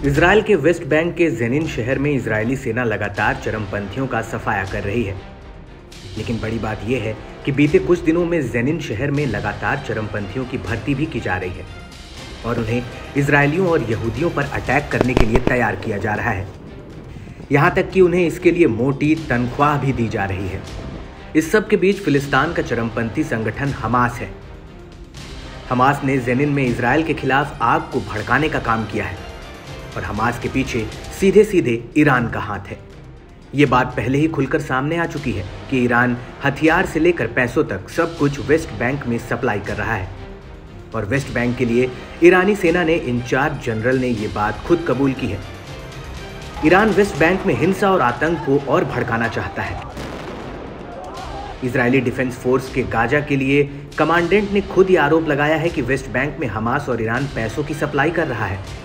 Israel के West Bank के Zenin शहर में इजरायली सेना लगातार चरमपंथियों का सफाया कर रही है। लेकिन बड़ी बात यह है कि बीते कुछ दिनों में जेनिन शहर में लगातार चरमपंथियों की भर्ती भी की जा रही है और उन्हें इजरायलियों और यहूदियों पर अटैक करने के लिए तैयार किया जा रहा है। यहाँ तक कि उन्हें इसके लिए मोटी तनख्वाह भी दी जा रही है। इस सब के बीच फिलिस्तीन का चरमपंथी संगठन हमास है। हमास ने जेनिन में इजराइल के खिलाफ आग को भड़काने का काम किया है और हमास के पीछे सीधे सीधे ईरान का हाथ है। ये बात पहले ही खुलकर सामने आ चुकी है कि ईरान हथियार से लेकर पैसों तक सब कुछ वेस्ट बैंक में सप्लाई कर रहा है और वेस्ट बैंक के लिए ईरानी सेना ने इंचार्ज जनरल ने ये बात खुद कबूल की है। ईरान वेस्ट बैंक में हिंसा और आतंक को और भड़काना चाहता है। इजरायली डिफेंस फोर्स के गाजा के लिए कमांडेंट ने खुद ये आरोप लगाया है कि वेस्ट बैंक में हमास और ईरान पैसों की सप्लाई कर रहा है।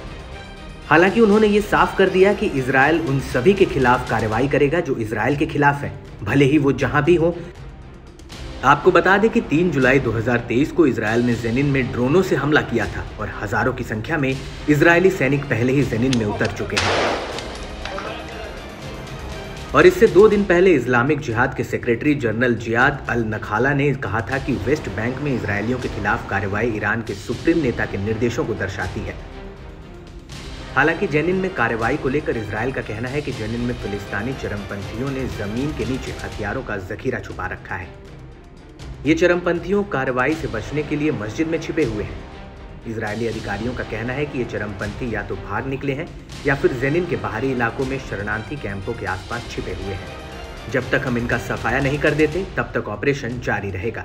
हालांकि उन्होंने ये साफ कर दिया कि इजराइल उन सभी के खिलाफ कार्रवाई करेगा जो इजराइल के खिलाफ है, भले ही वो जहां भी हो। आपको बता दें कि 3 जुलाई 2023 को इजराइल ने जेनिन में ड्रोनों से हमला किया था और हजारों की संख्या में इजरायली सैनिक पहले ही जेनिन में उतर चुके हैं। और इससे 2 दिन पहले इस्लामिक जिहाद के सेक्रेटरी जनरल जियाद अल नखाला ने कहा था कि वेस्ट बैंक में इजरायलियों के खिलाफ कार्रवाई ईरान के सुप्रीम नेता के निर्देशों को दर्शाती है। हालांकि जेनिन में कार्रवाई को लेकर इजराइल का कहना है कि जेनिन में फिलिस्तीनी चरमपंथियों ने जमीन के नीचे हथियारों का जखीरा छुपा रखा है। ये चरमपंथियों कार्रवाई से बचने के लिए मस्जिद में छिपे हुए हैं। इजरायली अधिकारियों का कहना है कि ये चरमपंथी या तो भाग निकले हैं या फिर जेनिन के बाहरी इलाकों में शरणार्थी कैंपों के आसपास छिपे हुए हैं। जब तक हम इनका सफाया नहीं कर देते तब तक ऑपरेशन जारी रहेगा।